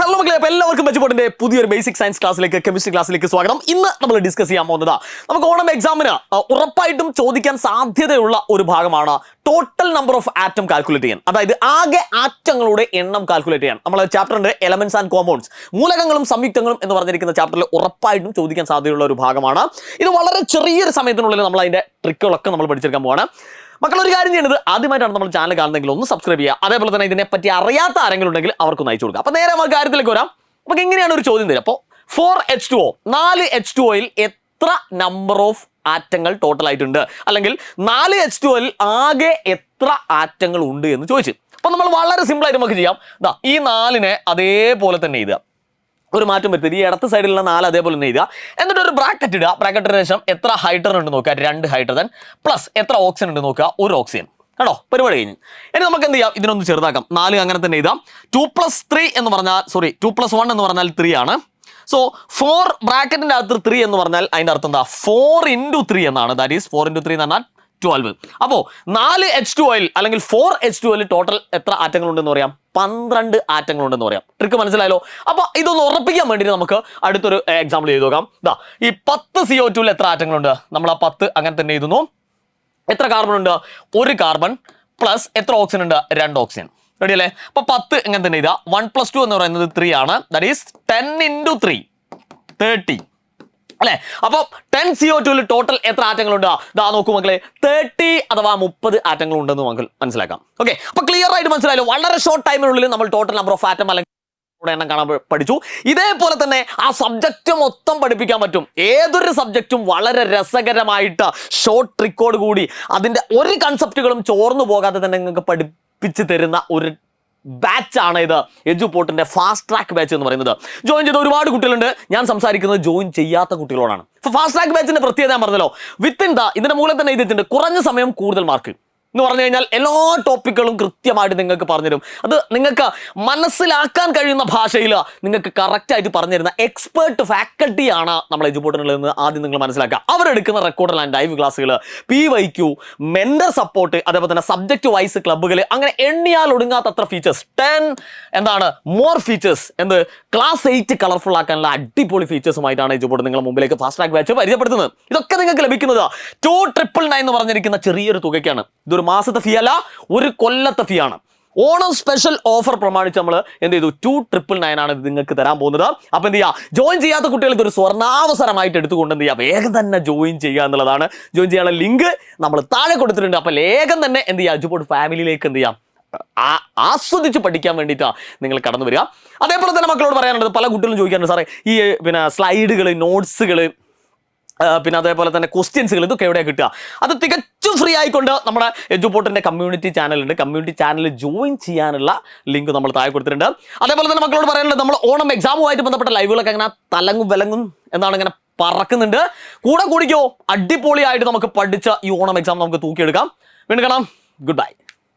Hello മക്കളെ, അപ്പോൾ എല്ലാവർക്കും മെച്ചപ്പോട്ടിന്റെ പുതിയൊരു ബേസിക് സയൻസ് ക്ലാസ്സിലേക്ക്, കെമിസ്ട്രി ക്ലാസ്സിലേക്ക് സ്വാഗതം. ഇന്ന് നമ്മൾ ഡിസ്കസ് ചെയ്യാൻ പോകുന്നത് നമുക്ക് ഓണം എക്സാമിന് ഉറപ്പായിട്ടും ചോദിക്കാൻ സാധ്യതയുള്ള ഒരു ഭാഗമാണ് total number of atom calculate ചെയ്യാൻ. അതായത് ആകെ ആറ്റങ്ങളുടെ എണ്ണം കാൽക്കുലേറ്റ് ചെയ്യാൻ. നമ്മൾ ചാപ്റ്ററിന്റെ എലമെന്റ്സ് ആൻഡ് കോമ്പൗണ്ട്സ്, മൂലകങ്ങളും സംയുക്തങ്ങളും എന്ന് പറഞ്ഞിരിക്കുന്ന ചാപ്റ്ററിൽ ഉറപ്പായിട്ടും ചോദിക്കാൻ സാധ്യതയുള്ള ഒരു ഭാഗമാണ്. ഇത് വളരെ ചെറിയൊരു സമയത്തിനുള്ളിൽ നമ്മൾ അതിന്റെ ട്രിക്കുകളൊക്കെ നമ്മൾ പഠിച്ചെടുക്കാൻ പോവാണ്. മക്കൾ ഒരു കാര്യം ചെയ്യുന്നത്, ആദ്യമായിട്ടാണ് നമ്മൾ ചാനൽ കാണുന്നെങ്കിൽ ഒന്ന് സബ്സ്ക്രൈബ് ചെയ്യുക. അതേപോലെ തന്നെ ഇതിനെപ്പറ്റി അറിയാത്ത ആരെങ്കിലും ഉണ്ടെങ്കിൽ അവർക്കൊന്ന് അയച്ചു കൊടുക്കുക. അപ്പോൾ നേരെ നമുക്ക് കാര്യത്തിലേക്ക് വരാം. നമുക്ക് എങ്ങനെയാണ് ഒരു ചോദ്യം തരിക? അപ്പോൾ 4H2O 4H2Oയിൽ എത്ര നമ്പർ ഓഫ് ആറ്റങ്ങൾ ടോട്ടൽ ആയിട്ടുണ്ട്, അല്ലെങ്കിൽ 4H2Oയിൽ ആകെ എത്ര ആറ്റങ്ങൾ ഉണ്ട് എന്ന് ചോദിച്ചു. അപ്പോൾ നമ്മൾ വളരെ സിമ്പിളായിട്ട് നമുക്ക് ചെയ്യാം. ഈ 4നെ അതേപോലെ തന്നെ എഴുതുക, ഒരു മാറ്റം വരുത്തി. ഈ ഇടത്ത് സൈഡിലുള്ള 4 അതേപോലെ തന്നെ എഴുതുക. എന്നിട്ട് ഒരു ബ്രാക്കറ്റ് ഇടുക. ബ്രാക്കറ്റിന് ശേഷം എത്ര ഹൈഡ്രജൻ ഉണ്ട് നോക്കുക, 2 ഹൈഡ്രജൻ, പ്ലസ് എത്ര ഓക്സിജൻ ഉണ്ട് നോക്കുക, 1 ഓക്സിജൻ. കണ്ടോ, പരിപാടി കഴിഞ്ഞു. ഇനി നമുക്ക് എന്ത് ചെയ്യാം, ഇതിനൊന്ന് ചെറുതാക്കാം. 4 അങ്ങനെ തന്നെ എഴുതാം. 2+3 എന്ന് പറഞ്ഞാൽ 2+1 എന്ന് പറഞ്ഞാൽ 3 ആണ്. സോ 4 ബ്രാക്കറ്റിന്റെ അകത്ത് 3 എന്ന് പറഞ്ഞാൽ അതിന്റെ അർത്ഥം എന്താ, 4 × 3 എന്നാണ്. ദാറ്റ് ഈസ് 4 × 3 എന്ന് പറഞ്ഞാൽ 12. അപ്പോൾ 4H2Oയിൽ അല്ലെങ്കിൽ 4H2Oയിൽ ടോട്ടൽ എത്ര ആറ്റങ്ങൾ ഉണ്ടെന്ന് പറയാം, 12 ആറ്റങ്ങൾ ഉണ്ടെന്ന് പറയാം. ട്രിക്ക് മനസ്സിലായല്ലോ. അപ്പൊ ഇതൊന്ന് ഉറപ്പിക്കാൻ വേണ്ടിയിട്ട് നമുക്ക് അടുത്തൊരു എക്സാമ്പിൾ ചെയ്ത് നോക്കാം. ഈ 10 CO2ൽ എത്ര ആറ്റങ്ങളുണ്ട്, നമ്മൾ ആ 10 അങ്ങനെ തന്നെ എഴുതുന്നു. എത്ര കാർബൺ ഉണ്ട്, 1 കാർബൺ, പ്ലസ് എത്ര ഓക്സിജൻ ഉണ്ട്, 2 ഓക്സിജൻ. റെഡി അല്ലേ? അപ്പൊ 10 ഇങ്ങനെ തന്നെ ഇതാ. 1+2 എന്ന് പറയുന്നത് 3 ആണ്. ദാറ്റ് ഈസ് 10 × 3 30 അല്ലെ? അപ്പൊ 10 CO2ൽ ടോട്ടൽ എത്ര ആറ്റങ്ങളുണ്ട്? നോക്കൂ മക്കളെ, 30 അഥവാ 30 ആറ്റങ്ങൾ ഉണ്ടെന്ന് നമുക്ക് മനസ്സിലാക്കാം. ഓക്കെ, അപ്പൊ ക്ലിയർ ആയിട്ട് മനസ്സിലായല്ലോ. വളരെ ഷോർട്ട് ടൈമിനുള്ളിൽ നമ്മൾ ടോട്ടൽ നമ്പർ ഓഫ് ആറ്റം അല്ലെങ്കിൽ എണ്ണം കാണാൻ പഠിച്ചു. ഇതേപോലെ തന്നെ ആ സബ്ജക്റ്റ് മൊത്തം പഠിപ്പിക്കാൻ പറ്റും. ഏതൊരു സബ്ജക്റ്റും വളരെ രസകരമായിട്ട് ഷോർട്ട് ട്രിക്കോട് കൂടി അതിന്റെ ഒരു കൺസെപ്റ്റുകളും ചോർന്നു പോകാതെ തന്നെ നിങ്ങൾക്ക് പഠിപ്പിച്ചു തരുന്ന ഒരു ബാച്ചാണ് ഇത്, എജുപോർട്ടിന്റെ ഫാസ്റ്റ് ട്രാക്ക് ബാച്ച് എന്ന് പറയുന്നത്. ജോയിൻ ചെയ്ത ഒരുപാട് കുട്ടികളുണ്ട്. ഞാൻ സംസാരിക്കുന്നത് ജോയിൻ ചെയ്യാത്ത കുട്ടികളോടാണ്. ഫാസ്റ്റ് ട്രാക്ക് ബാച്ചിന്റെ പ്രത്യേകത ഞാൻ പറഞ്ഞല്ലോ, വിത്തിൻ ഇതിന്റെ മുകളിൽ തന്നെ എഴുതിയിട്ടുണ്ട്, കുറഞ്ഞ സമയം കൂടുതൽ മാർക്ക് എന്ന് പറഞ്ഞു കഴിഞ്ഞാൽ എല്ലാ ടോപ്പിക്കുകളും കൃത്യമായിട്ട് നിങ്ങൾക്ക് പറഞ്ഞുതരും. അത് നിങ്ങൾക്ക് മനസ്സിലാക്കാൻ കഴിയുന്ന ഭാഷയിൽ നിങ്ങൾക്ക് കറക്റ്റായിട്ട് പറഞ്ഞിരുന്ന എക്സ്പേർട്ട് ഫാക്കൽറ്റിയാണ് നമ്മൾ എജുപോർട്ടിനുള്ളതെന്ന് ആദ്യം നിങ്ങൾ മനസ്സിലാക്കുക. അവരെടുക്കുന്ന റെക്കോർഡ് ആൻഡ് ലൈവ് ക്ലാസ്സുകൾ, PYQ, മെന്റർ സപ്പോർട്ട്, അതേപോലെ തന്നെ സബ്ജക്ട് വൈസ് ക്ലബ്ബുകൾ, അങ്ങനെ എണ്ണിയാൽ ഒടുങ്ങാത്തത്ര features, 10 more features, class 8 colourful ആക്കാനുള്ള അടിപൊളി ഫീച്ചേഴ്സുമായിട്ടാണ് എജുപോർട്ട് നിങ്ങളുടെ മുമ്പിലേക്ക് ഫാസ്റ്റ് ട്രാക്ക് ബാച്ച് പരിചയപ്പെടുത്തുന്നത്. ഇതൊക്കെ നിങ്ങൾക്ക് ലഭിക്കുന്നത് 2999 എന്ന് പറഞ്ഞിരിക്കുന്ന ചെറിയൊരു തുകയ്ക്കാണ്. ഇതൊരു മാസത്തെ ഫീ അല്ല, ഒരു കൊല്ലത്തെ ഫീ ആണ്. ഓണം സ്പെഷ്യൽ ഓഫർ പ്രമാണിച്ച് നമ്മൾ എന്ത് ചെയ്തു, 2999 ആണ് നിങ്ങൾക്ക് തരാൻ പോകുന്നത്. അപ്പൊ എന്ത് ചെയ്യുക, ജോയിൻ ചെയ്യാത്ത കുട്ടികൾക്ക് ഒരു സ്വർണ്ണാവസരമായിട്ട് എടുത്തുകൊണ്ട് എന്ത് ചെയ്യുക, വേഗം തന്നെ ജോയിൻ ചെയ്യുക എന്നുള്ളതാണ്. ജോയിൻ ചെയ്യാനുള്ള ലിങ്ക് നമ്മൾ താഴെ കൊടുത്തിട്ടുണ്ട്. അപ്പൊ വേഗം തന്നെ എന്ത് ചെയ്യുക, എജുപോർട്ട് ഫാമിലിയിലേക്ക് എന്ത് ചെയ്യാം, ആസ്വദിച്ച് പഠിക്കാൻ വേണ്ടിയിട്ടാണ് നിങ്ങൾ കടന്നു വരിക. അതേപോലെ തന്നെ മക്കളോട് പറയാനുള്ളത്, പല കുട്ടികളും ചോദിക്കാറുണ്ട്, സാറേ ഈ സ്ലൈഡുകൾ, നോട്ട്സുകൾ, പിന്നെ അതേപോലെ തന്നെ ക്വസ്റ്റ്യൻസുകൾ, ഇതൊക്കെ എവിടെയാണ് കിട്ടുക? അത് തികച്ചും ഫ്രീ ആയിക്കൊണ്ട് നമ്മുടെ എജുപോർട്ടിന്റെ കമ്മ്യൂണിറ്റി ചാനലുണ്ട്. കമ്മ്യൂണിറ്റി ചാനലിൽ ജോയിൻ ചെയ്യാനുള്ള ലിങ്ക് നമ്മൾ താഴെ കൊടുത്തിട്ടുണ്ട്. അതേപോലെ തന്നെ മക്കളോട് പറയാനുള്ളത്, നമ്മൾ ഓണം എക്സാമുമായിട്ട് ബന്ധപ്പെട്ട ലൈവുകളൊക്കെ അങ്ങനെ തലങ്ങും വിലങ്ങും എന്നാണ് ഇങ്ങനെ പറക്കുന്നുണ്ട്. കൂടെ കൂടിക്കോ, അടിപൊളിയായിട്ട് നമുക്ക് പഠിച്ച ഈ ഓണം എക്സാം നമുക്ക് തൂക്കിയെടുക്കാം. വീണ്ടും കാണാം. Good bye.